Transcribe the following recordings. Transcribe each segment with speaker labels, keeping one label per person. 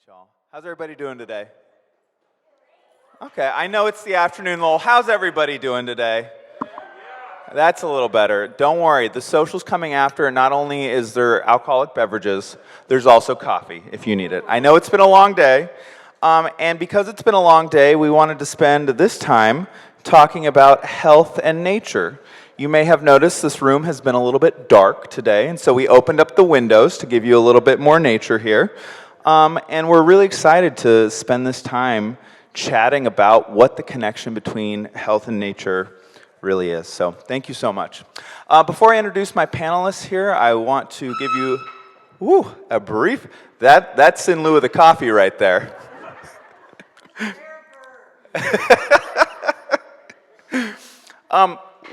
Speaker 1: y'all. How's everybody doing today? Okay, I know it's the afternoon lull. How's everybody doing today? That's a little better. Don't worry, the social's coming after, and not only is there alcoholic beverages, there's also coffee if you need it. I know it's been a long day, and because it's been a long day, we wanted to spend this time talking about health and nature. You may have noticed this room has been a little bit dark today, and so we opened up the windows to give you a little bit more nature here. And we're really excited to spend this time chatting about what the connection between health and nature really is. So thank you so much. Before I introduce my panelists here, I want to give you a brief. That's in lieu of the coffee right there.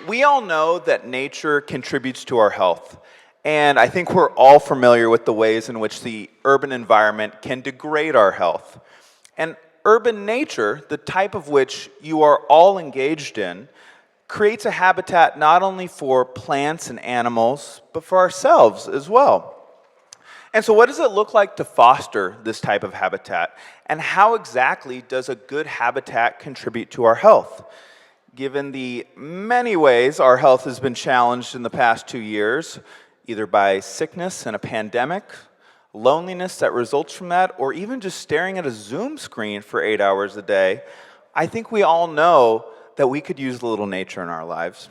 Speaker 1: We all know that nature contributes to our health. And I think we're all familiar with the ways in which the urban environment can degrade our health. And urban nature, the type of which you are all engaged in, creates a habitat not only for plants and animals, but for ourselves as well. And so what does it look like to foster this type of habitat? And how exactly does a good habitat contribute to our health? Given the many ways our health has been challenged in the past 2 years, either by sickness and a pandemic, loneliness that results from that, or even just staring at a Zoom screen for 8 hours a day, I think we all know that we could use a little nature in our lives.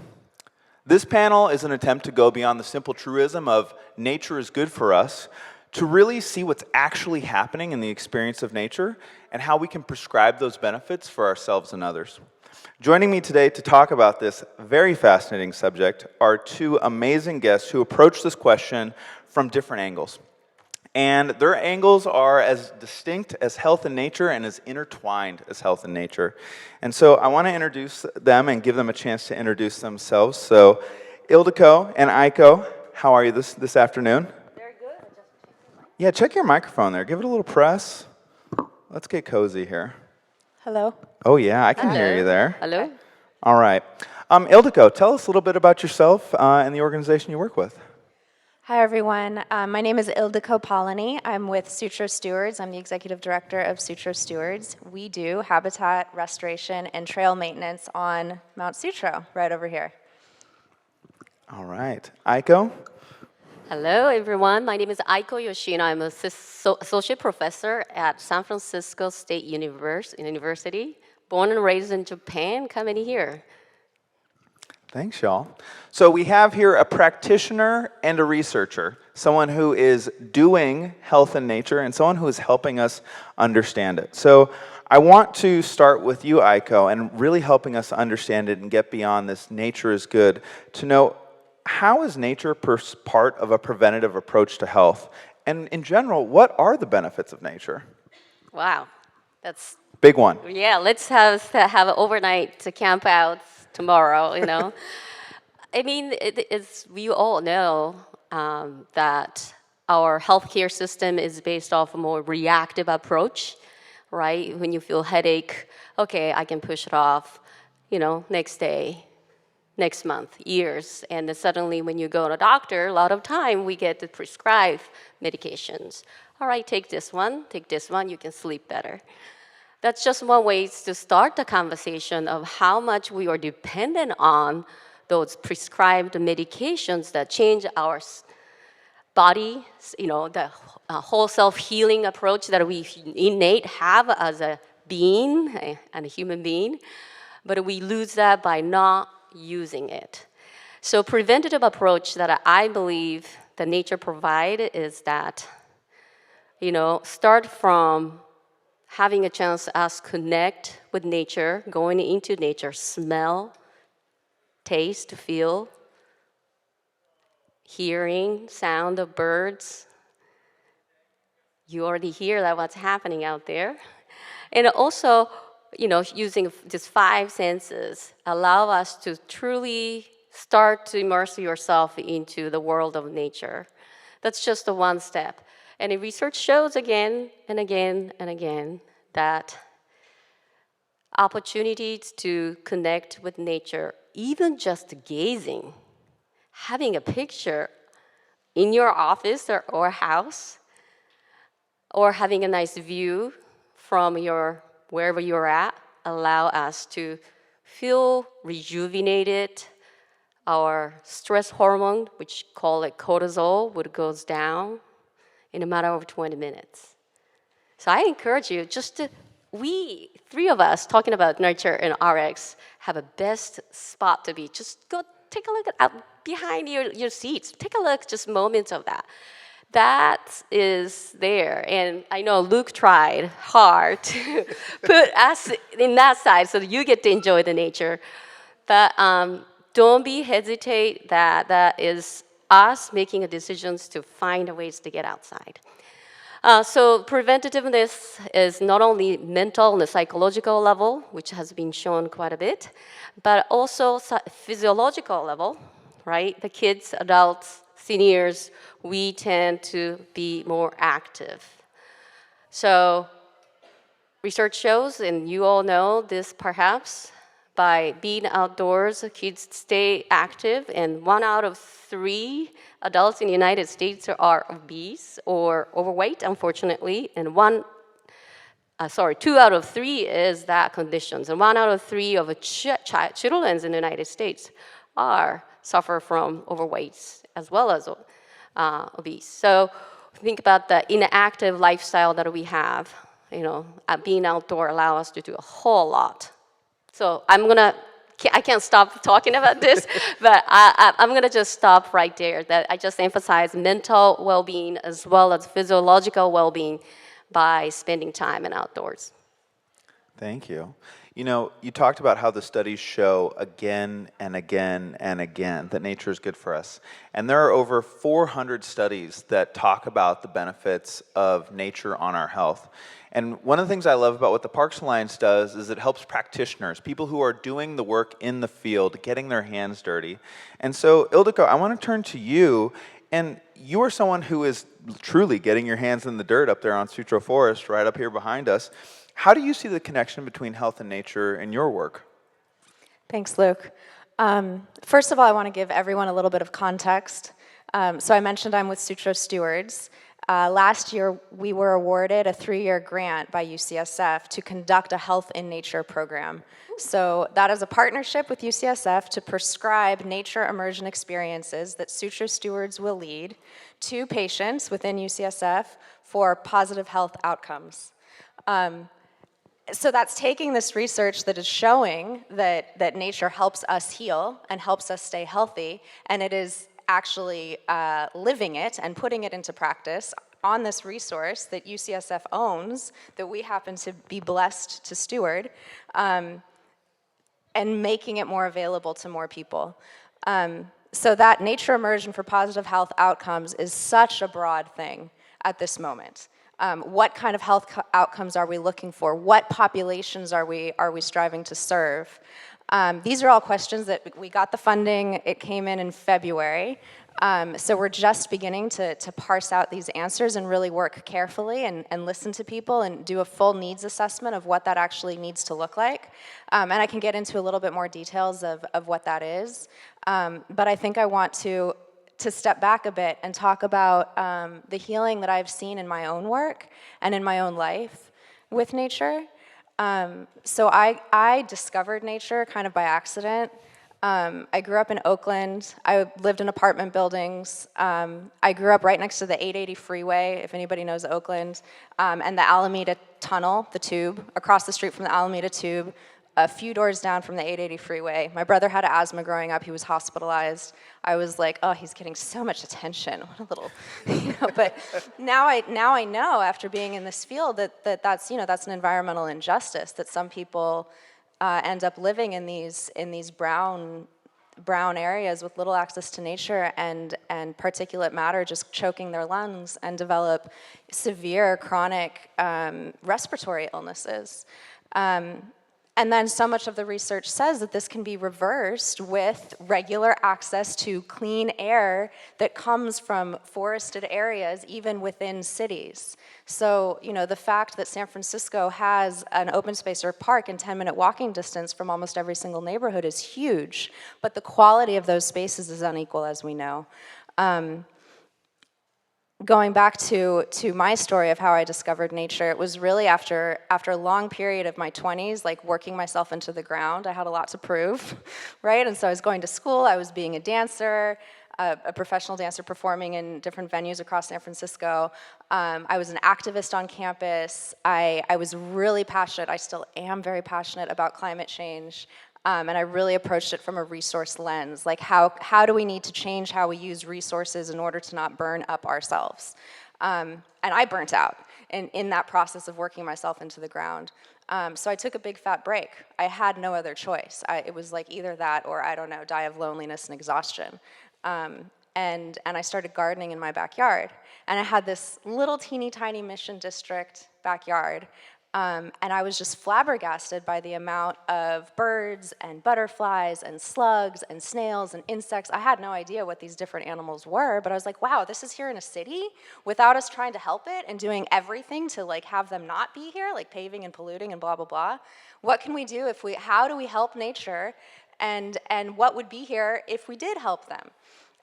Speaker 1: This panel is an attempt to go beyond the simple truism of nature is good for us, to really see what's actually happening in the experience of nature and how we can prescribe those benefits for ourselves and others. Joining me today to talk about this very fascinating subject are two amazing guests who approach this question from different angles. And their angles are as distinct as health and nature and as intertwined as health and nature. And so I want to introduce them and give them a chance to introduce themselves. So Ildiko and Aiko, how are you this afternoon?
Speaker 2: Very good.
Speaker 1: Yeah, check your microphone there. Give it a little press. Let's get cozy here.
Speaker 2: Hello.
Speaker 1: Oh yeah, I can hear you there.
Speaker 2: Hello.
Speaker 1: All right. Ildiko, tell us a little bit about yourself and the organization you work with.
Speaker 2: Hi, everyone. My name is Ildiko Polony. I'm with Sutro Stewards. I'm the executive director of Sutro Stewards. We do habitat restoration and trail maintenance on Mount Sutro, right over here.
Speaker 1: All right. Aiko?
Speaker 3: Hello, everyone. My name is Aiko Yoshino. I'm an associate professor at San Francisco State University. Born and raised in Japan, coming here.
Speaker 1: Thanks, y'all. So we have here a practitioner and a researcher, someone who is doing health and nature and someone who is helping us understand it. So I want to start with you, Aiko, and really helping us understand it and get beyond this nature is good, to know how is nature part of a preventative approach to health? And in general, what are the benefits of nature?
Speaker 3: Wow, that's
Speaker 1: big one.
Speaker 3: Yeah, let's have an overnight to camp out tomorrow, you know. I mean, it's, we all know that our healthcare system is based off a more reactive approach, right? When you feel headache, okay, I can push it off, you know, next day, next month, years. And then suddenly when you go to a doctor, a lot of time we get to prescribe medications. All right, take this one, you can sleep better. That's just one way to start the conversation of how much we are dependent on those prescribed medications that change our body, you know, the whole self-healing approach that we innate have as a being, and a human being, but we lose that by not using it. So preventative approach that I believe that nature provide is that, you know, start from having a chance to us connect with nature, going into nature, smell, taste, feel, hearing, sound of birds. You already hear that what's happening out there. And also, you know, using just 5 senses allow us to truly start to immerse yourself into the world of nature. That's just the one step. And the research shows again and again and again that opportunities to connect with nature, even just gazing, having a picture in your office or house, or having a nice view from wherever you're at allow us to feel rejuvenated. Our stress hormone, which call it cortisol, would goes down in a matter of 20 minutes. So I encourage you, we three of us talking about nurture and RX have a best spot to be. Just go take a look at behind your seats. Take a look, just moments of that. That is there. And I know Luke tried hard to put us in that side so that you get to enjoy the nature. But don't be hesitate that is us making decisions to find ways to get outside. So preventativeness is not only mental and psychological level, which has been shown quite a bit, but also physiological level, right? The kids, adults, seniors, we tend to be more active. So research shows, and you all know this perhaps, by being outdoors, kids stay active, and 1 out of 3 adults in the United States are obese or overweight, unfortunately, and 2 out of 3 is that conditions, and 1 out of 3 of children in the United States suffer from overweight as well as obese. So think about the inactive lifestyle that we have. Being outdoor allow us to do a whole lot. So I can't stop talking about this, but I'm gonna just stop right there. That I just emphasize mental well-being as well as physiological well-being by spending time in outdoors.
Speaker 1: Thank you. You talked about how the studies show again and again and again that nature is good for us. And there are over 400 studies that talk about the benefits of nature on our health. And one of the things I love about what the Parks Alliance does is it helps practitioners, people who are doing the work in the field, getting their hands dirty. And so, Ildiko, I want to turn to you. And you are someone who is truly getting your hands in the dirt up there on Sutro Forest, right up here behind us. How do you see the connection between health and nature in your work?
Speaker 2: Thanks, Luke. First of all, I want to give everyone a little bit of context. So I mentioned I'm with Sutro Stewards. Last year, we were awarded a 3-year grant by UCSF to conduct a Health in Nature program. So that is a partnership with UCSF to prescribe nature immersion experiences that Sutro Stewards will lead to patients within UCSF for positive health outcomes. So that's taking this research that is showing that nature helps us heal and helps us stay healthy, and it is actually living it and putting it into practice on this resource that UCSF owns, that we happen to be blessed to steward, and making it more available to more people. So that nature immersion for positive health outcomes is such a broad thing at this moment. What kind of health outcomes are we looking for? What populations are we striving to serve? These are all questions that we got the funding. It came in February. So we're just beginning to parse out these answers and really work carefully and listen to people and do a full needs assessment of what that actually needs to look like. And I can get into a little bit more details of what that is. But I think I want to step back a bit and talk about the healing that I've seen in my own work and in my own life with nature. So I discovered nature kind of by accident. I grew up in Oakland. I lived in apartment buildings. I grew up right next to the 880 freeway, if anybody knows Oakland, and the Alameda Tunnel, the tube, across the street from the Alameda Tube, a few doors down from the 880 freeway. My brother had asthma growing up. He was hospitalized. I was like, oh, he's getting so much attention. What a little, But now I know, after being in this field, that's an environmental injustice, that some people end up living in these brown areas with little access to nature, and particulate matter just choking their lungs, and develop severe chronic respiratory illnesses. And then so much of the research says that this can be reversed with regular access to clean air that comes from forested areas, even within cities. So, the fact that San Francisco has an open space or park in 10-minute walking distance from almost every single neighborhood is huge, but the quality of those spaces is unequal, as we know. going back to my story of how I discovered nature, it was really after a long period of my 20s, like working myself into the ground. I had a lot to prove, right? And so I was going to school, I was being a dancer, a professional dancer performing in different venues across San Francisco. I was an activist on campus. I was really passionate, I still am very passionate about climate change. And I really approached it from a resource lens, like how do we need to change how we use resources in order to not burn up ourselves? And I burnt out in that process of working myself into the ground. So I took a big fat break. I had no other choice. It was like either that or, I don't know, die of loneliness and exhaustion. And I started gardening in my backyard. And I had this little teeny tiny Mission District backyard. And I was just flabbergasted by the amount of birds and butterflies and slugs and snails and insects. I had no idea what these different animals were, but I was like, wow, this is here in a city without us trying to help it and doing everything to like have them not be here, like paving and polluting and blah, blah, blah. What can we do how do we help nature and what would be here if we did help them?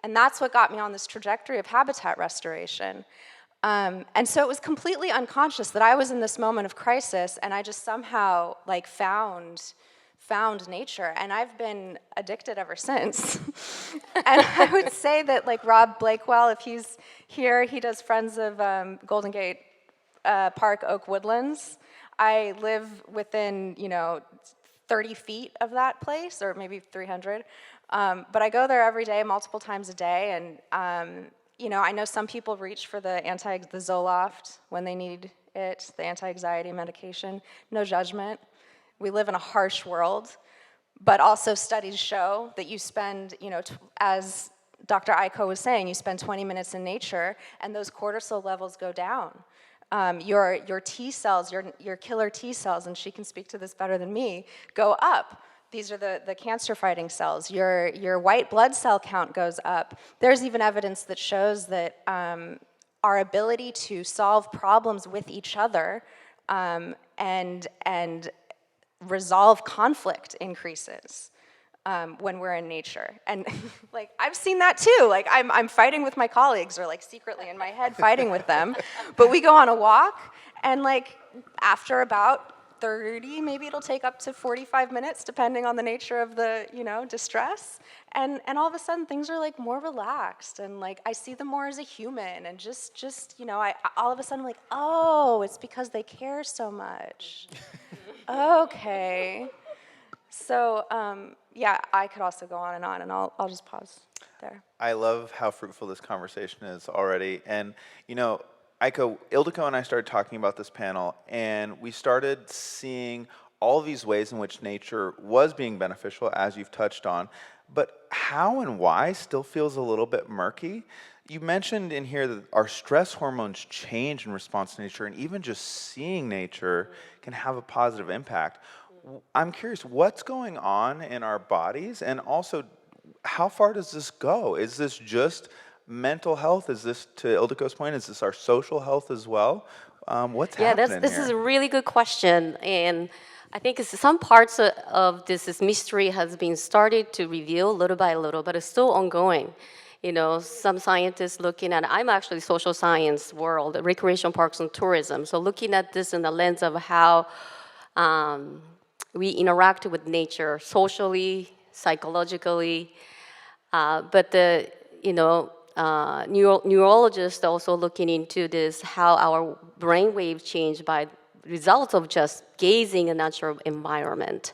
Speaker 2: And that's what got me on this trajectory of habitat restoration. And so it was completely unconscious that I was in this moment of crisis and I just somehow like found nature, and I've been addicted ever since. And I would say that like Rob Blakewell, if he's here, he does Friends of Golden Gate Park Oak Woodlands. I live within 30 feet of that place, or maybe 300. But I go there every day, multiple times a day, and I know some people reach for the Zoloft when they need it, the anti-anxiety medication. No judgment. We live in a harsh world, but also studies show that you spend, as Dr. Aiko was saying, you spend 20 minutes in nature, and those cortisol levels go down. Your T cells, your killer T cells, and she can speak to this better than me, go up. These are the cancer-fighting cells. Your white blood cell count goes up. There's even evidence that shows that our ability to solve problems with each other and resolve conflict increases when we're in nature. And like I've seen that too. Like I'm fighting with my colleagues, or like secretly in my head fighting with them. But we go on a walk, and like after about 30, maybe it'll take up to 45 minutes, depending on the nature of the, distress. And all of a sudden, things are like more relaxed, and like I see them more as a human, and just I all of a sudden I'm like, oh, it's because they care so much. Okay. So yeah, I could also go on, and I'll just pause there.
Speaker 1: I love how fruitful this conversation is already, and Aiko, Ildiko and I started talking about this panel, and we started seeing all these ways in which nature was being beneficial, as you've touched on, but how and why still feels a little bit murky. You mentioned in here that our stress hormones change in response to nature, and even just seeing nature can have a positive impact. I'm curious, what's going on in our bodies, and also, how far does this go? Is this just mental health? Is this, to Ildiko's point, is this our social health as well? What's happening here?
Speaker 3: This is a really good question, and I think some parts of this mystery has been started to reveal little by little, but it's still ongoing. Some scientists looking at, I'm actually social science world, recreation parks and tourism, so looking at this in the lens of how we interact with nature socially, psychologically, but the, neurologists also looking into this, how our brainwaves change by results of just gazing in natural environment,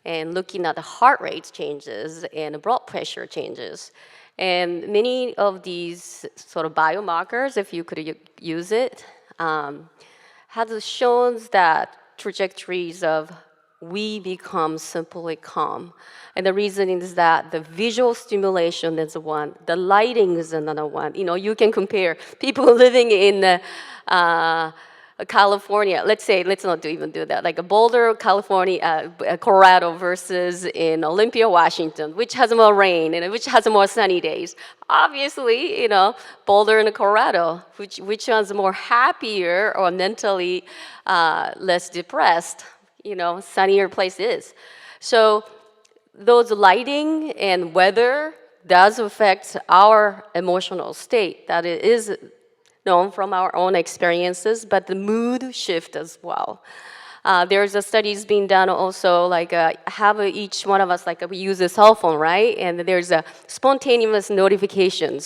Speaker 3: and looking at the heart rate changes and the blood pressure changes. And many of these sort of biomarkers, if you could use it, has shown that trajectories of we become simply calm. And the reason is that the visual stimulation is one, the lighting is another one. You can compare people living in California, let's not even do that, like a Boulder, California, Colorado versus in Olympia, Washington, which has more rain and which has more sunny days. Obviously, Boulder and Colorado, which one's more happier or mentally less depressed, sunnier place is. So those lighting and weather does affect our emotional state. That it is known from our own experiences, but the mood shift as well. There's a studies being done also, like have each one of us, like we use a cell phone, right? And there's a spontaneous notifications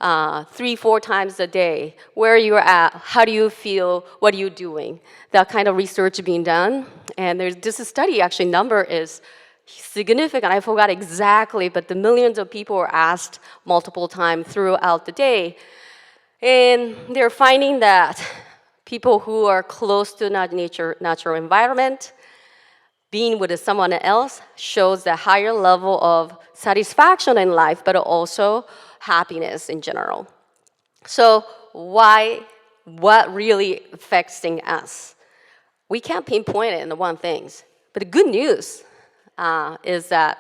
Speaker 3: 3-4 times a day. Where you're at, how do you feel, what are you doing? That kind of research being done. And there's this study, actually, number is significant. I forgot exactly, but the millions of people were asked multiple times throughout the day. And they're finding that people who are close to natural environment, being with someone else shows a higher level of satisfaction in life, but also happiness in general. So what really affects us? We can't pinpoint it in one thing. But the good news is that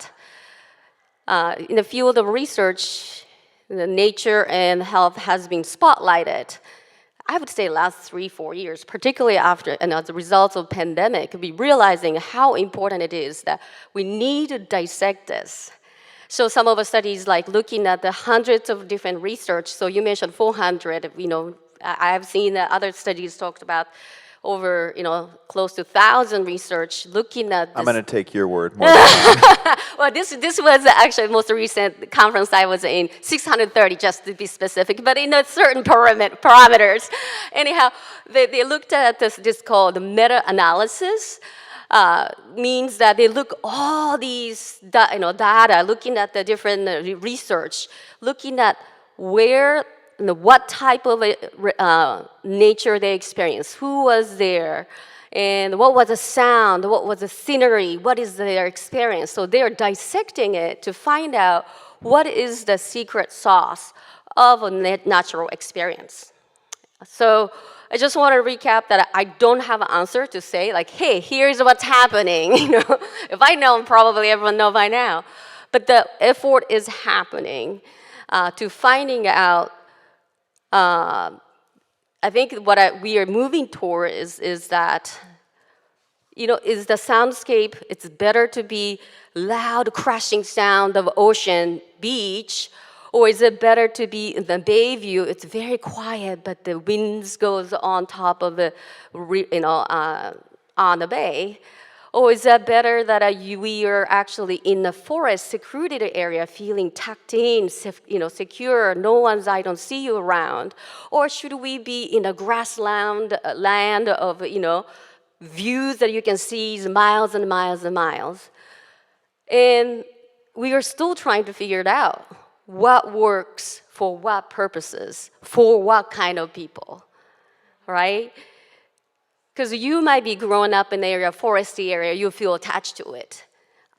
Speaker 3: in the field of research, the nature and health has been spotlighted. I would say last 3-4 years, particularly after and as a result of pandemic, we realizing how important it is that we need to dissect this. So some of the studies like looking at the hundreds of different research. So you mentioned 400. I've seen that other studies talked about over close to 1,000 research looking at this.
Speaker 1: I'm going to take your word more than mine.
Speaker 3: Well, this was actually the most recent conference I was in, 630 just to be specific, but in a certain parameters. Anyhow, they looked at this called meta-analysis. Means that they look all these data, looking at the different research, looking at where, what type of nature they experienced, who was there, and what was the sound, what was the scenery, what is their experience. So they're dissecting it to find out what is the secret sauce of a natural experience. So I just want to recap that I don't have an answer to say, like, hey, here's what's happening. If I know, probably everyone knows by now. But the effort is happening to finding out. I think what we are moving toward is that, is the soundscape, it's better to be loud crashing sound of ocean, beach, or is it better to be in the bay view? It's very quiet, but the winds goes on top of the, on the bay. Or is that better that we are actually in a forest, secluded area, feeling tucked in, secure, no one's, I don't see you around? Or should we be in a grassland land of, views that you can see miles and miles and miles? And we are still trying to figure it out. What works for what purposes, for what kind of people, right? Because you might be growing up in an area, foresty area, you feel attached to it.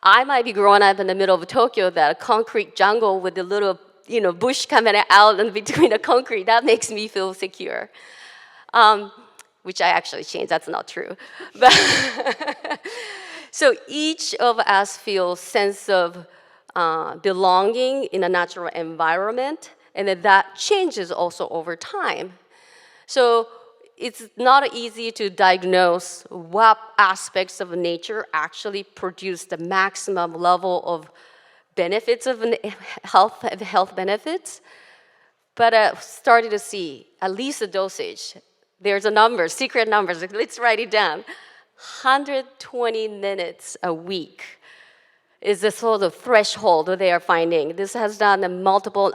Speaker 3: I might be growing up in the middle of Tokyo, that concrete jungle with a little, bush coming out in between the concrete. That makes me feel secure. Which I actually changed, that's not true. But so each of us feels sense of belonging in a natural environment, and that changes also over time. So it's not easy to diagnose what aspects of nature actually produce the maximum level of benefits of health benefits, but started to see at least a dosage. There's a number, secret numbers. Let's write it down. 120 minutes a week is the sort of threshold that they are finding. This has done multiple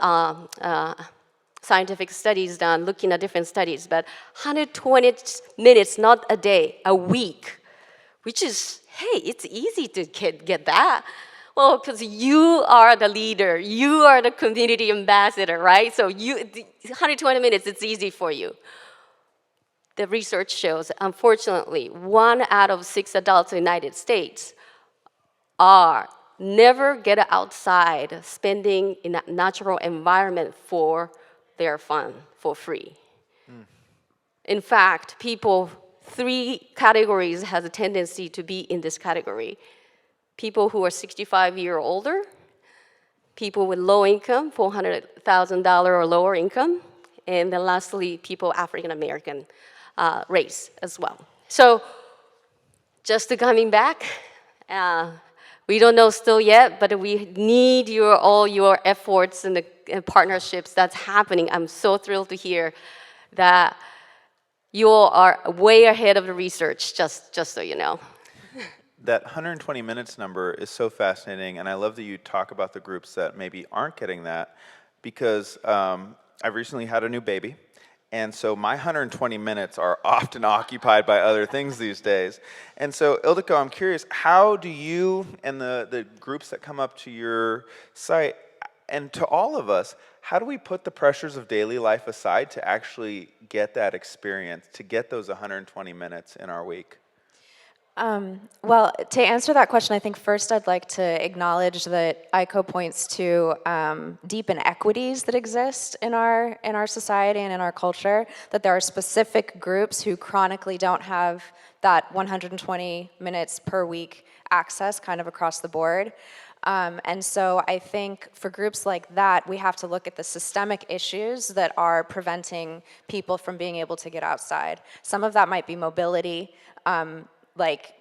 Speaker 3: scientific studies done, looking at different studies, but 120 minutes, not a day, a week, which is, hey, it's easy to get that. Well, because you are the leader, you are the community ambassador, right? So 120 minutes, it's easy for you. The research shows, unfortunately, 1 out of 6 adults in the United States never get outside spending in a natural environment for their fun, for free. In fact, 3 categories has a tendency to be in this category. People who are 65 years or older, people with low income, $400,000 or lower income, and then lastly, people African American race as well. So just coming back, we don't know still yet, but we need all your efforts and the partnerships that's happening. I'm so thrilled to hear that you are way ahead of the research, just so you know.
Speaker 1: That 120 minutes number is so fascinating, and I love that you talk about the groups that maybe aren't getting that, because I've recently had a new baby, and so my 120 minutes are often occupied by other things these days. And so, Ildiko, I'm curious, how do you and the groups that come up to your site, and to all of us, how do we put the pressures of daily life aside to actually get that experience, to get those 120 minutes in our week?
Speaker 2: Well, to answer that question, I think first I'd like to acknowledge that Aiko points to deep inequities that exist in our society and in our culture, that there are specific groups who chronically don't have that 120 minutes per week access kind of across the board. And so I think for groups like that, we have to look at the systemic issues that are preventing people from being able to get outside. Some of that might be mobility, like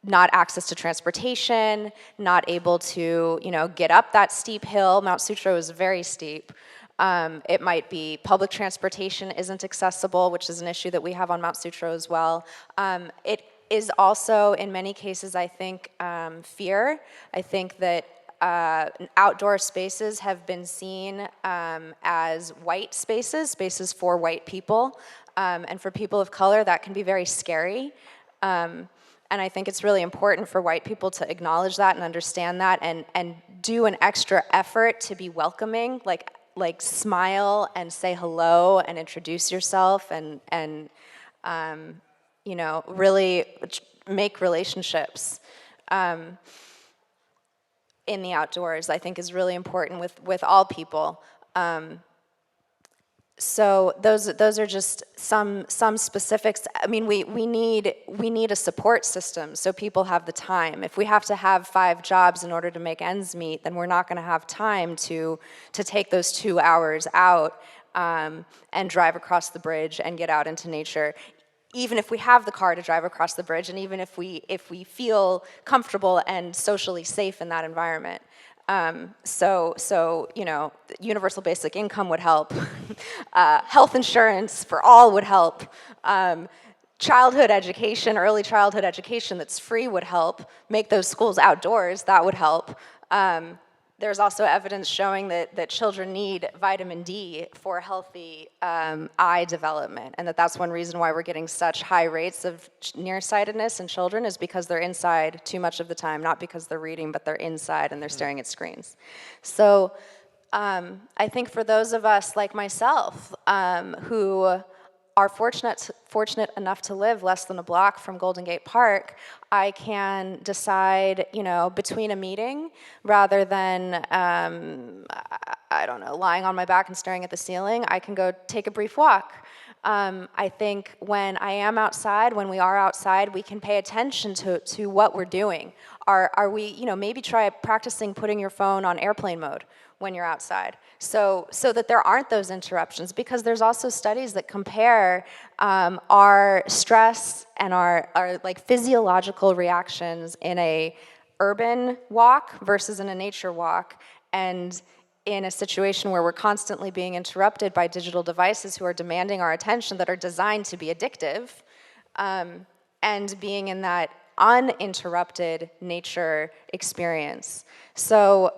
Speaker 2: not access to transportation, not able to, get up that steep hill. Mount Sutro is very steep. It might be public transportation isn't accessible, which is an issue that we have on Mount Sutro as well. It is also, in many cases, I think, fear. I think that outdoor spaces have been seen as white spaces, spaces for white people. And for people of color, that can be very scary. And I think it's really important for white people to acknowledge that and understand that and do an extra effort to be welcoming, like smile and say hello and introduce yourself and really make relationships in the outdoors, I think is really important with all people. So those are just some specifics. I mean, we need a support system so people have the time. If we have to have 5 jobs in order to make ends meet, then we're not going to have time to take those 2 hours out and drive across the bridge and get out into nature. Even if we have the car to drive across the bridge, and even if we feel comfortable and socially safe in that environment. So universal basic income would help. Health insurance for all would help. Childhood education, early childhood education that's free would help. Make those schools outdoors, that would help. There's also evidence showing that children need vitamin D for healthy eye development, and that's one reason why we're getting such high rates of nearsightedness in children is because they're inside too much of the time, not because they're reading, but they're inside and they're staring at screens. So I think for those of us like myself who are fortunate enough to live less than a block from Golden Gate Park, I can decide, between a meeting rather than, lying on my back and staring at the ceiling, I can go take a brief walk. I think when I am outside, when we are outside, we can pay attention to what we're doing. Are we, maybe try practicing putting your phone on airplane mode when you're outside, so that there aren't those interruptions, because there's also studies that compare our stress and our like physiological reactions in a urban walk versus in a nature walk, and in a situation where we're constantly being interrupted by digital devices who are demanding our attention, that are designed to be addictive, and being in that uninterrupted nature experience. So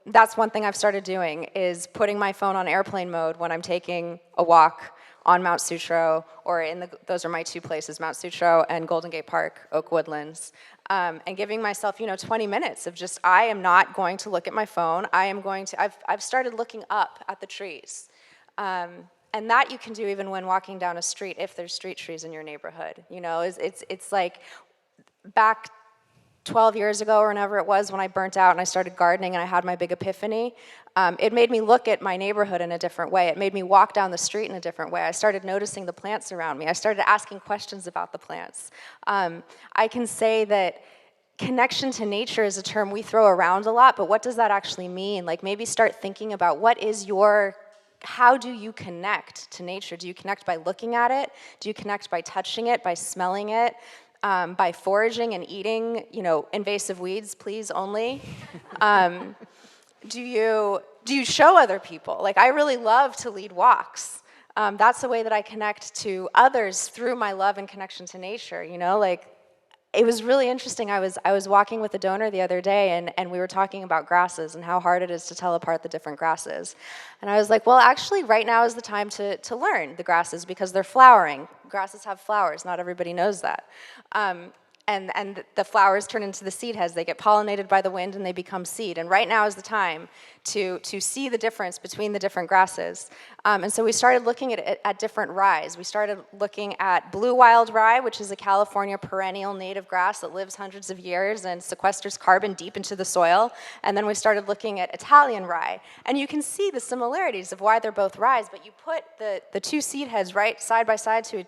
Speaker 2: that's one thing I've started doing, is putting my phone on airplane mode when I'm taking a walk on Mount Sutro, or those are my 2 places, Mount Sutro and Golden Gate Park, Oak Woodlands, and giving myself, 20 minutes of just, I am not going to look at my phone. I've started looking up at the trees. And that you can do even when walking down a street, if there's street trees in your neighborhood. It's like back 12 years ago or whenever it was when I burnt out and I started gardening and I had my big epiphany, it made me look at my neighborhood in a different way. It made me walk down the street in a different way. I started noticing the plants around me. I started asking questions about the plants. I can say that connection to nature is a term we throw around a lot, but what does that actually mean? Like, maybe start thinking about how do you connect to nature? Do you connect by looking at it? Do you connect by touching it, by smelling it? By foraging and eating, invasive weeds, please, only. Do you show other people? Like, I really love to lead walks. That's the way that I connect to others through my love and connection to nature, you know, like, it was really interesting. I was walking with a donor the other day, and we were talking about grasses and how hard it is to tell apart the different grasses. And I was like, well, actually, right now is the time to learn the grasses because they're flowering. Grasses have flowers. Not everybody knows that. And the flowers turn into the seed heads. They get pollinated by the wind and they become seed. And right now is the time to see the difference between the different grasses. And so we started looking at different ryes. We started looking at blue wild rye, which is a California perennial native grass that lives hundreds of years and sequesters carbon deep into the soil. And then we started looking at Italian rye. And you can see the similarities of why they're both ryes, but you put the two seed heads right side by side to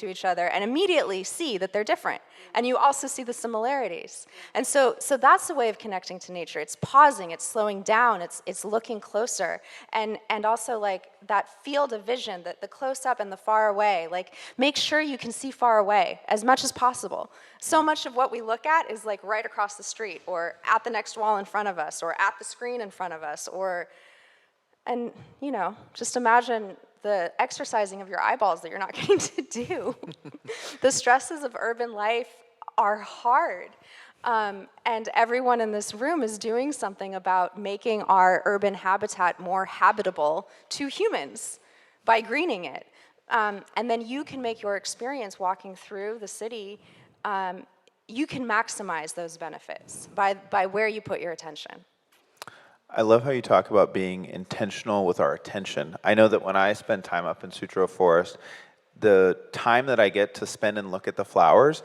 Speaker 2: each other and immediately see that they're different. And you also see the similarities. And so that's the way of connecting to nature. It's pausing, it's slowing down, it's looking closer. And also like that field of vision, the close up and the far away, like make sure you can see far away as much as possible. So much of what we look at is like right across the street or at the next wall in front of us or at the screen in front of us and you know, just imagine the exercising of your eyeballs that you're not getting to do. The stresses of urban life are hard. And everyone in this room is doing something about making our urban habitat more habitable to humans by greening it. And then you can make your experience walking through the city, you can maximize those benefits by where you put your attention.
Speaker 1: I love how you talk about being intentional with our attention. I know that when I spend time up in Sutro Forest, the time that I get to spend and look at the flowers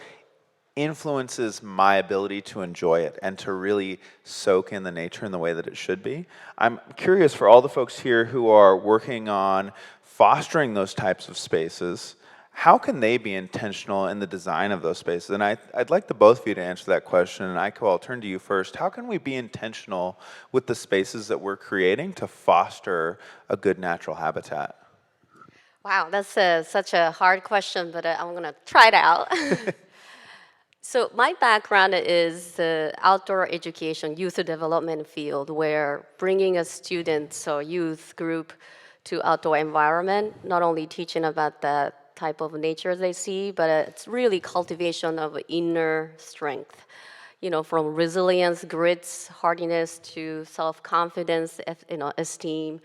Speaker 1: influences my ability to enjoy it and to really soak in the nature in the way that it should be. I'm curious for all the folks here who are working on fostering those types of spaces, how can they be intentional in the design of those spaces? And I'd like the both of you to answer that question. And Aiko, I'll turn to you first. How can we be intentional with the spaces that we're creating to foster a good natural habitat?
Speaker 3: Wow, that's such a hard question, but I'm going to try it out. So my background is the outdoor education, youth development field, where bringing a student or youth group to outdoor environment, not only teaching about the type of nature they see, but it's really cultivation of inner strength. You know, from resilience, grit, hardiness to self-confidence, esteem.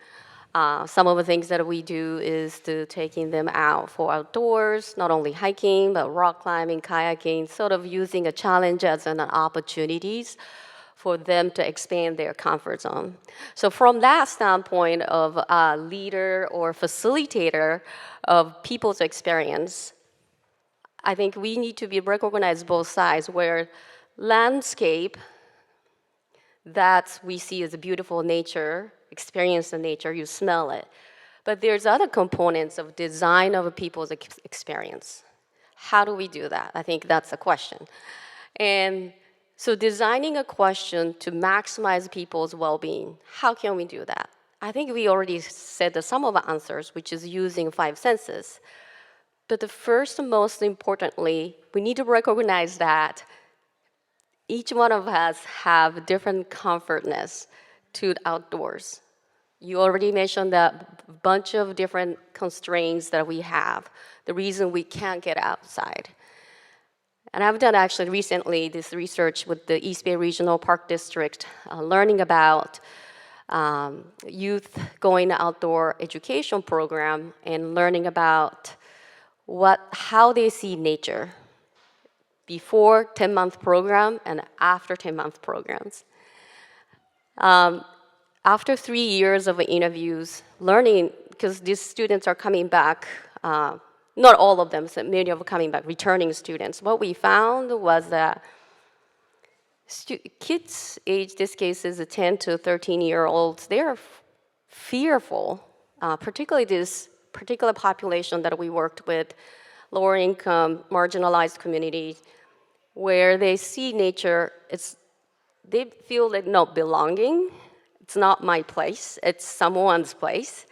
Speaker 3: Some of the things that we do is to taking them out for outdoors, not only hiking, but rock climbing, kayaking, sort of using a challenge as an opportunities for them to expand their comfort zone. So from that standpoint of a leader or facilitator of people's experience, I think we need to be recognize both sides, where landscape that we see as a beautiful nature, experience the nature, you smell it. But there's other components of design of a people's experience. How do we do that? I think that's a question. And so designing a question to maximize people's well-being, how can we do that? I think we already said some of the answers, which is using 5 senses. But the first and most importantly, we need to recognize that each one of us have different comfortness to the outdoors. You already mentioned that bunch of different constraints that we have, the reason we can't get outside. And I've done actually recently this research with the East Bay Regional Park District, learning about youth going outdoor education program and learning about how they see nature before 10-month program and after 10-month programs. After 3 years of interviews, learning, because these students are coming back, not all of them, so many of them coming back, returning students. What we found was that kids age, this case is a 10 to 13-year-olds, they're fearful, particularly this particular population that we worked with, lower income, marginalized communities, where they see nature, they feel like not belonging. It's not my place, it's someone's place.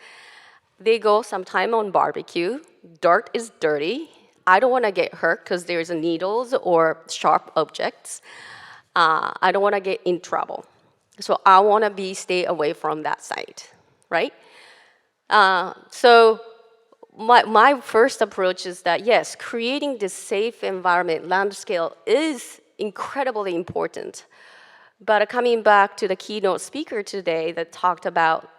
Speaker 3: They go sometime on barbecue, dirt is dirty. I don't want to get hurt because there's needles or sharp objects. I don't want to get in trouble. So I want to stay away from that site, right? So my first approach is that, yes, creating this safe environment, land scale, is incredibly important. But coming back to the keynote speaker today that talked about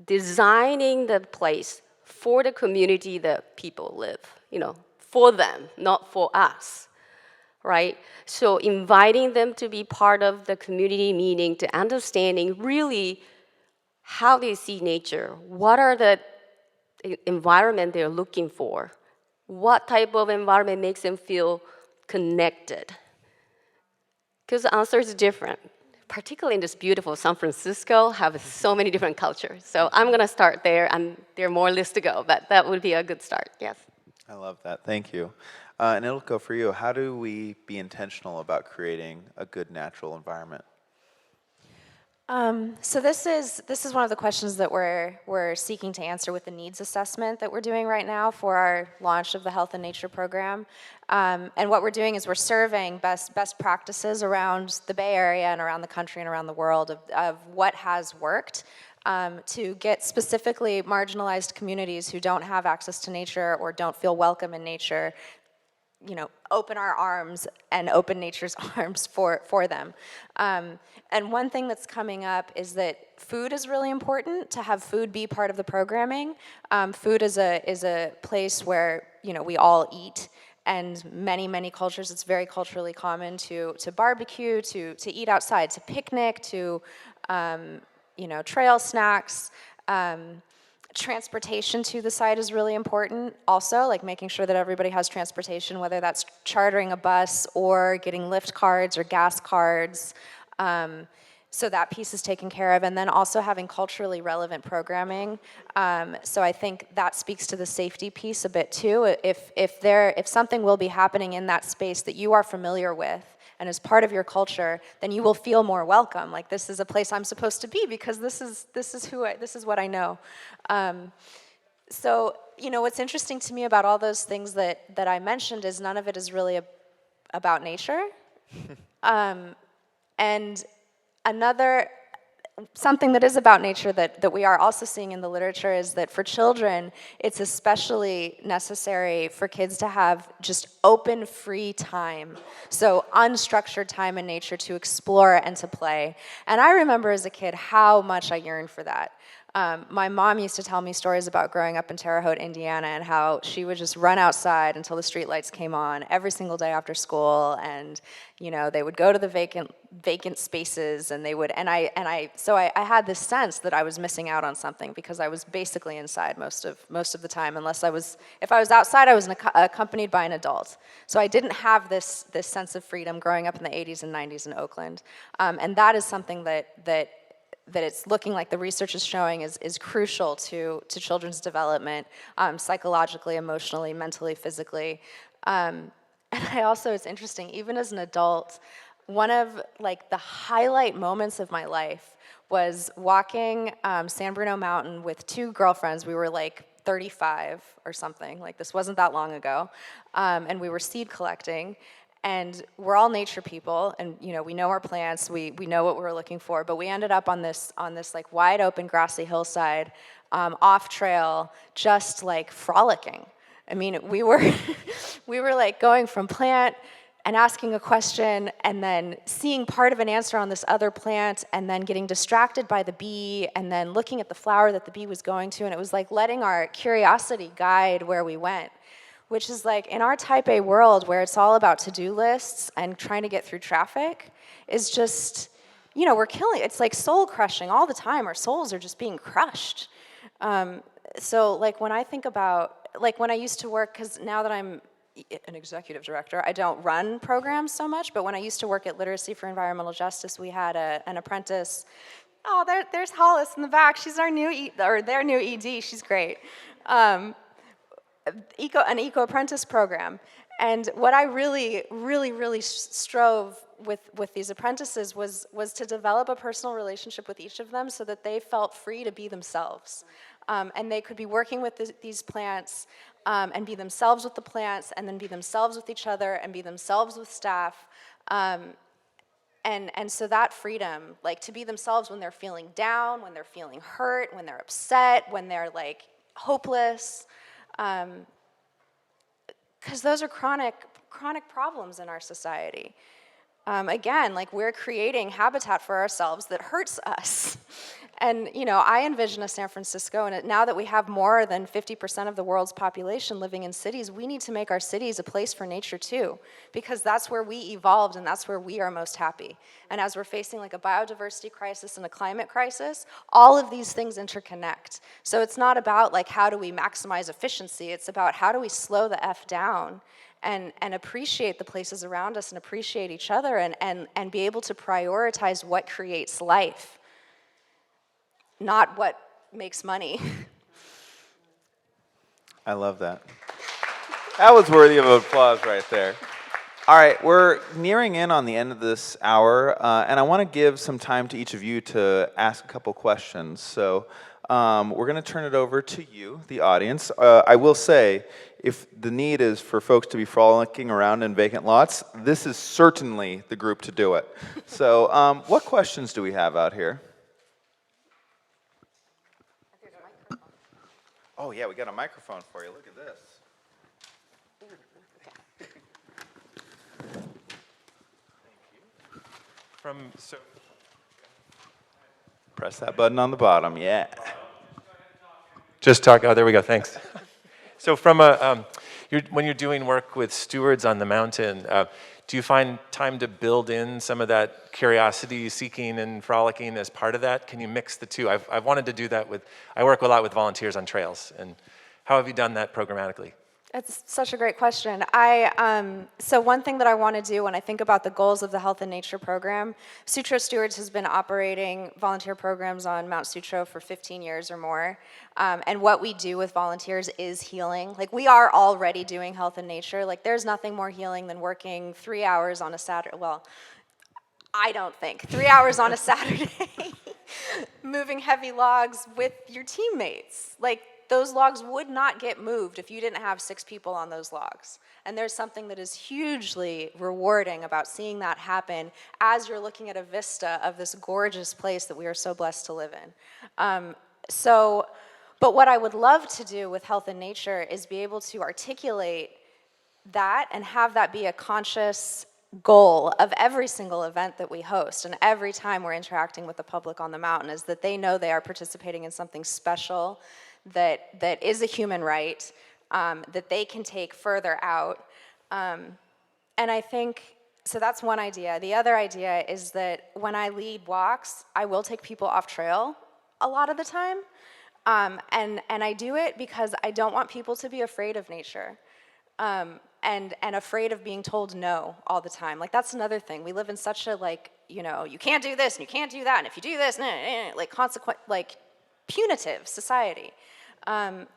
Speaker 3: designing the place for the community that people live, for them, not for us, right? So inviting them to be part of the community, meaning to understanding really how they see nature, what are the environment they're looking for, what type of environment makes them feel connected. Because the answer is different. Particularly in this beautiful San Francisco, have so many different cultures. So I'm going to start there, and there are more lists to go, but that would be a good start, yes.
Speaker 1: I love that. Thank you. And Ildiko, for you, how do we be intentional about creating a good natural environment?
Speaker 2: So this is one of the questions that we're seeking to answer with the needs assessment that we're doing right now for our launch of the Health and Nature program. And what we're doing is we're surveying best practices around the Bay Area and around the country and around the world of what has worked to get specifically marginalized communities who don't have access to nature or don't feel welcome in nature, open our arms and open nature's arms for them. And one thing that's coming up is that food is really important, to have food be part of the programming. Food is a place where, we all eat, and many cultures, it's very culturally common to barbecue, to eat outside, to picnic, to, trail snacks. Transportation to the site is really important also, like making sure that everybody has transportation, whether that's chartering a bus or getting lift cards or gas cards. So that piece is taken care of, and then also having culturally relevant programming. So I think that speaks to the safety piece a bit too. If something will be happening in that space that you are familiar with, and as part of your culture, then you will feel more welcome. Like, this is a place I'm supposed to be because this is what I know. So what's interesting to me about all those things that I mentioned is none of it is really about nature. And something that is about nature that we are also seeing in the literature is that for children, it's especially necessary for kids to have just open, free time. So unstructured time in nature to explore and to play. And I remember as a kid how much I yearned for that. My mom used to tell me stories about growing up in Terre Haute, Indiana, and how she would just run outside until the streetlights came on every single day after school, and they would go to the vacant spaces, and they would, so I had this sense that I was missing out on something because I was basically inside most of the time, if I was outside, I was accompanied by an adult. So I didn't have this sense of freedom growing up in the 80s and 90s in Oakland, and that is something that it's looking like the research is showing is crucial to children's development, psychologically, emotionally, mentally, physically. And it's interesting, even as an adult, one of the highlight moments of my life was walking San Bruno Mountain with two girlfriends. We were 35 or something, this wasn't that long ago, and we were seed collecting. And we're all nature people, and we know our plants, we know what we're looking for, but we ended up on this wide open grassy hillside, off trail, just frolicking. I mean, we were going from plant and asking a question, and then seeing part of an answer on this other plant, and then getting distracted by the bee, and then looking at the flower that the bee was going to, and it was letting our curiosity guide where we went. Which is in our type A world where it's all about to-do lists and trying to get through traffic, is just, we're killing, it's soul crushing all the time. Our souls are just being crushed. So when I think about, when I used to work, because now that I'm an executive director, I don't run programs so much, but when I used to work at Literacy for Environmental Justice, we had an apprentice. Oh, there's Hollis in the back. She's their new ED. She's great. An eco apprentice program. And what I really strove with these apprentices was to develop a personal relationship with each of them so that they felt free to be themselves. And they could be working with these plants and be themselves with the plants, and then be themselves with each other, and be themselves with staff. And so that freedom, to be themselves when they're feeling down, when they're feeling hurt, when they're upset, when they're hopeless, Because those are chronic problems in our society. Again, like we're creating habitat for ourselves that hurts us. And I envision a San Francisco, and now that we have more than 50% of the world's population living in cities, we need to make our cities a place for nature too, because that's where we evolved and that's where we are most happy. And as we're facing like a biodiversity crisis and a climate crisis, all of these things interconnect. So it's not about like how do we maximize efficiency, it's about how do we slow the F down and appreciate the places around us and appreciate each other and be able to prioritize what creates life, not what makes money.
Speaker 1: I love that. That was worthy of applause right there. All right, we're nearing in on the end of this hour, and I want to give some time to each of you to ask a couple questions. So we're going to turn it over to you, the audience. I will say, if the need is for folks to be frolicking around in vacant lots, this is certainly the group to do it. So what questions do we have out here? Oh yeah, we got a microphone for you. Look at this. Press that button on the bottom, yeah.
Speaker 4: Just talk, oh, there we go, thanks. So from when you're doing work with stewards on the mountain, do you find time to build in some of that curiosity, seeking, and frolicking as part of that? Can you mix the two? I've wanted to do that I work a lot with volunteers on trails, and how have you done that programmatically?
Speaker 2: That's such a great question. So one thing that I want to do when I think about the goals of the Health and Nature program, Sutro Stewards has been operating volunteer programs on Mount Sutro for 15 years or more. And what we do with volunteers is healing. Like, we are already doing health and nature. Like, there's nothing more healing than working 3 hours on a Saturday. Well, I don't think. 3 hours on a Saturday moving heavy logs with your teammates. Like, those logs would not get moved if you didn't have 6 people on those logs. And there's something that is hugely rewarding about seeing that happen as you're looking at a vista of this gorgeous place that we are so blessed to live in. But what I would love to do with health and nature is be able to articulate that and have that be a conscious goal of every single event that we host and every time we're interacting with the public on the mountain, is that they know they are participating in something special that is a human right, that they can take further out. And I think, so that's one idea. The other idea is that when I lead walks, I will take people off trail a lot of the time. And I do it because I don't want people to be afraid of nature. And afraid of being told no all the time. Like, that's another thing. We live in such a, like, you can't do this and you can't do that, and if you do this, like punitive society. And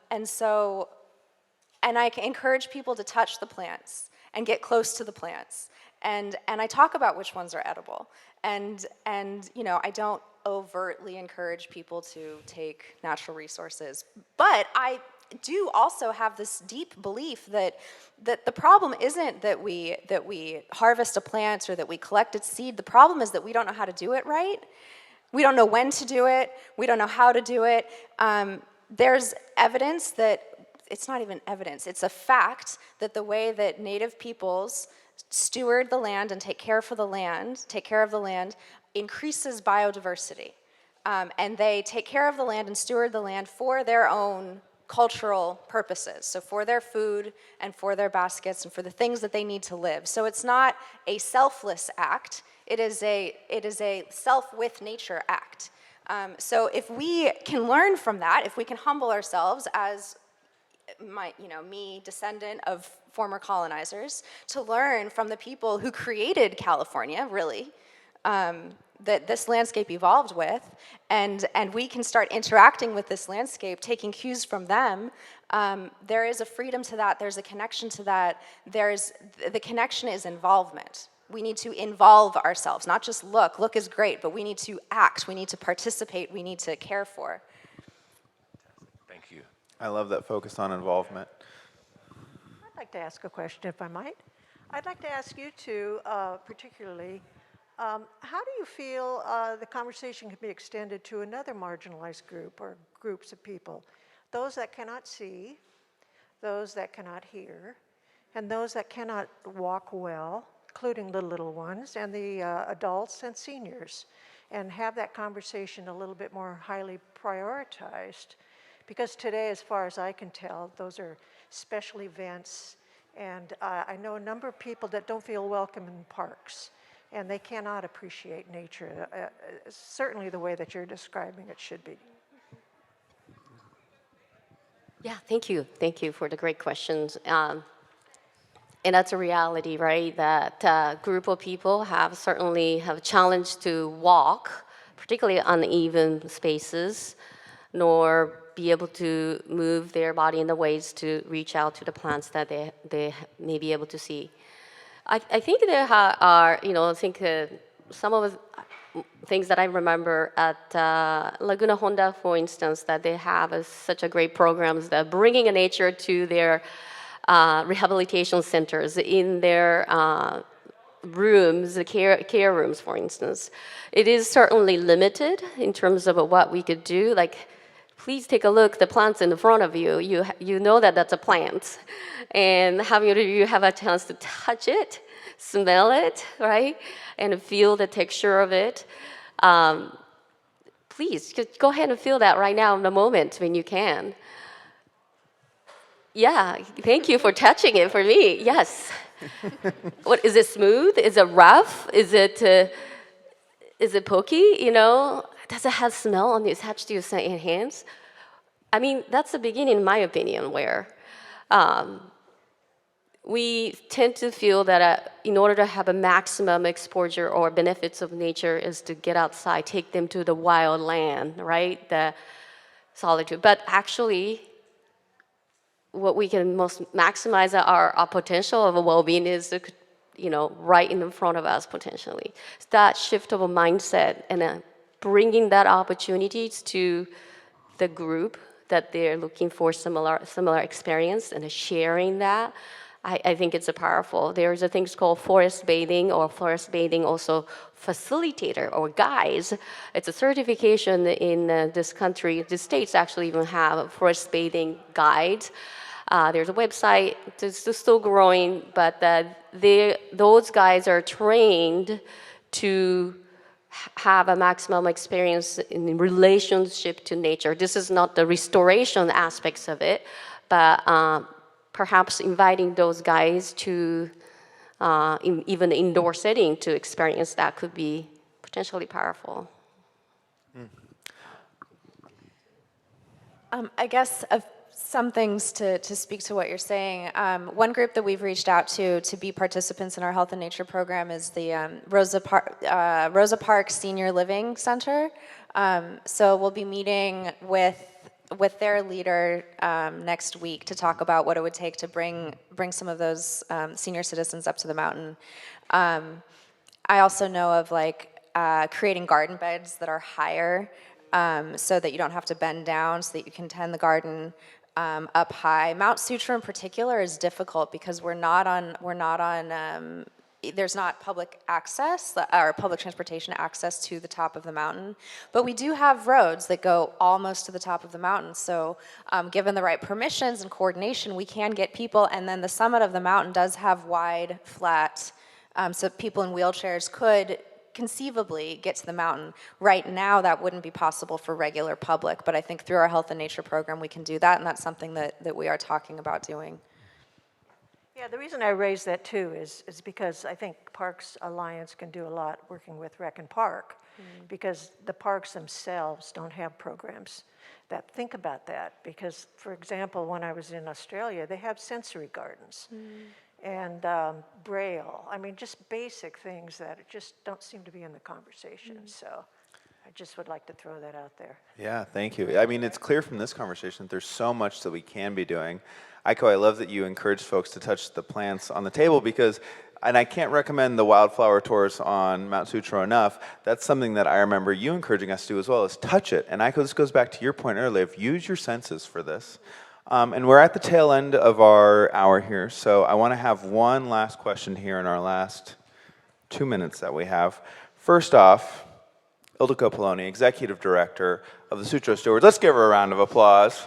Speaker 2: I encourage people to touch the plants and get close to the plants. And I talk about which ones are edible. And I don't overtly encourage people to take natural resources. But I do also have this deep belief that the problem isn't that we harvest a plant or that we collect its seed. The problem is that we don't know how to do it right. We don't know when to do it. We don't know how to do it. There's evidence that, it's not even evidence, it's a fact that the way that native peoples steward the land and take care of the land increases biodiversity. And they take care of the land and steward the land for their own cultural purposes, so for their food and for their baskets and for the things that they need to live. So it's not a selfless act, it is a self with nature act. So if we can learn from that, if we can humble ourselves as me, descendant of former colonizers, to learn from the people who created California, really, that this landscape evolved with, and we can start interacting with this landscape, taking cues from them, there is a freedom to that, there's a connection to that, the connection is involvement. We need to involve ourselves, not just look is great, but we need to act, we need to participate, we need to care for.
Speaker 4: Thank you.
Speaker 1: I love that focus on involvement.
Speaker 5: I'd like to ask a question, if I might. I'd like to ask you two, particularly, how do you feel the conversation can be extended to another marginalized group or groups of people? Those that cannot see, those that cannot hear, and those that cannot walk well, including the little ones, and the adults and seniors, and have that conversation a little bit more highly prioritized. Because today, as far as I can tell, those are special events, and I know a number of people that don't feel welcome in parks, and they cannot appreciate nature, certainly the way that you're describing it should be.
Speaker 3: Yeah, thank you. Thank you for the great questions. And that's a reality, right? That group of people certainly have a challenge to walk, particularly uneven spaces, nor be able to move their body in the ways to reach out to the plants that they may be able to see. I think there are, some of the things that I remember at Laguna Honda, for instance, that they have such a great programs that bringing nature to their rehabilitation centers in their rooms, the care rooms, for instance. It is certainly limited in terms of what we could do. Like, please take a look, the plants in front of you. You know that that's a plant. And you have a chance to touch it, smell it, right? And feel the texture of it. Please, just go ahead and feel that right now in the moment when you can. Yeah, thank you for touching it for me. Yes. What is it? Smooth? Is it rough? Is it pokey? Does it have smell on it attached to your hands? I mean, that's the beginning, in my opinion, where we tend to feel that in order to have a maximum exposure or benefits of nature is to get outside, take them to the wild land, right? The solitude. But actually, what we can most maximize our potential of a well-being is, right in front of us potentially. It's that shift of a mindset and bringing that opportunities to the group that they're looking for similar experience and sharing that. I think it's a powerful. There's a thing called forest bathing also facilitator or guides. It's a certification in this country. The states actually even have forest bathing guides. There's a website, it's still growing, but those guys are trained to have a maximum experience in relationship to nature. This is not the restoration aspects of it, but perhaps inviting those guys to even indoor setting to experience that could be potentially powerful.
Speaker 2: I guess some things to speak to what you're saying. One group that we've reached out to be participants in our Health and Nature program is the Rosa Parks Senior Living Center. So we'll be meeting with their leader next week to talk about what it would take to bring some of those senior citizens up to the mountain. I also know of creating garden beds that are higher so that you don't have to bend down, so that you can tend the garden up high. Mount Sutro in particular is difficult because there's not public access or public transportation access to the top of the mountain, but we do have roads that go almost to the top of the mountain. So given the right permissions and coordination, we can get people, and then the summit of the mountain does have wide, flat, so people in wheelchairs could conceivably get to the mountain. Right now, that wouldn't be possible for regular public, but I think through our Health and Nature program, we can do that, and that's something that we are talking about doing.
Speaker 5: Yeah, the reason I raise that too is because I think Parks Alliance can do a lot working with Rec and Park, because the parks themselves don't have programs that think about that. Because, for example, when I was in Australia, they have sensory gardens and Braille. I mean, just basic things that just don't seem to be in the conversation. So I just would like to throw that out there.
Speaker 1: Yeah, thank you. I mean, it's clear from this conversation that there's so much that we can be doing. Aiko, I love that you encourage folks to touch the plants on the table because, and I can't recommend the wildflower tours on Mount Sutro enough, that's something that I remember you encouraging us to do as well, is touch it. And Aiko, this goes back to your point earlier of use your senses for this. And we're at the tail end of our hour here, so I want to have one last question here in our last 2 minutes that we have. First off, Ildiko Polony, Executive Director of the Sutro Stewards. Let's give her a round of applause.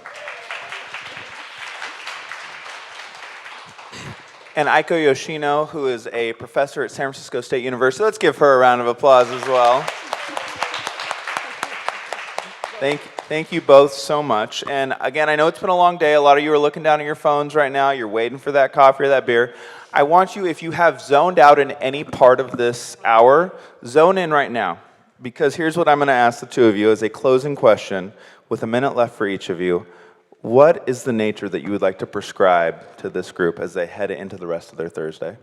Speaker 1: and Aiko Yoshino, who is a professor at San Francisco State University. Let's give her a round of applause as well. Thank you both so much. And again, I know it's been a long day. A lot of you are looking down at your phones right now. You're waiting for that coffee or that beer. I want you, if you have zoned out in any part of this hour, zone in right now. Because here's what I'm going to ask the two of you as a closing question, with a minute left for each of you. What is the nature that you would like to prescribe to this group as they head into the rest of their Thursday?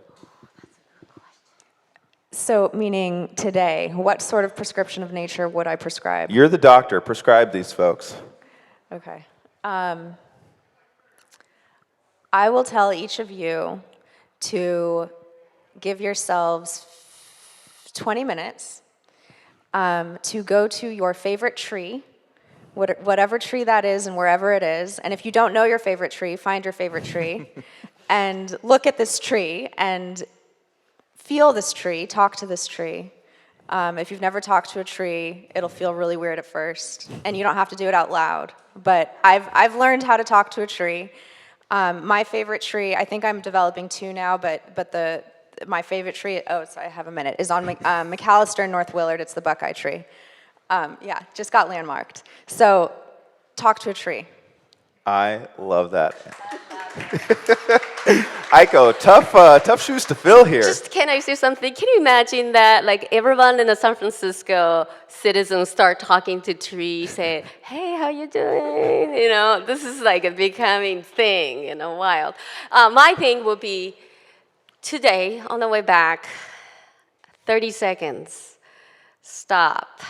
Speaker 2: So, meaning today, what sort of prescription of nature would I prescribe?
Speaker 1: You're the doctor. Prescribe these folks.
Speaker 2: Okay. I will tell each of you to give yourselves 20 minutes to go to your favorite tree, whatever tree that is and wherever it is. And if you don't know your favorite tree, find your favorite tree and look at this tree and feel this tree, talk to this tree. If you've never talked to a tree, it'll feel really weird at first, and you don't have to do it out loud. But I've learned how to talk to a tree. My favorite tree, I think I'm developing two now, but my favorite tree, so I have a minute, is on McAllister and North Willard. It's the Buckeye tree. Yeah, just got landmarked. So talk to a tree.
Speaker 1: I love that. Aiko, tough shoes to fill here.
Speaker 3: Just can I say something? Can you imagine that, like, everyone in the San Francisco citizens start talking to trees, say, "Hey, how you doing?" You know, this is like a becoming thing in a while. My thing would be today on the way back, 30 seconds, stop,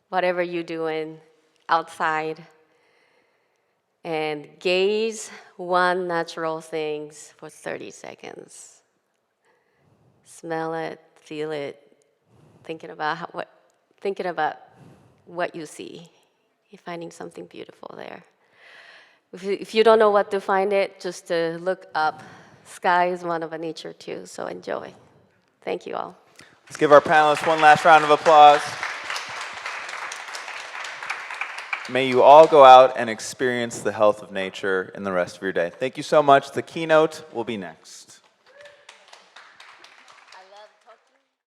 Speaker 3: whatever you're doing outside, and gaze one natural thing for 30 seconds. Smell it, feel it, thinking about what you see. You're finding something beautiful there. If you don't know what to find it, just look up. Sky is one of a nature too, so enjoy. Thank you all.
Speaker 1: Let's give our panelists one last round of applause. May you all go out and experience the health of nature in the rest of your day. Thank you so much. The keynote will be next.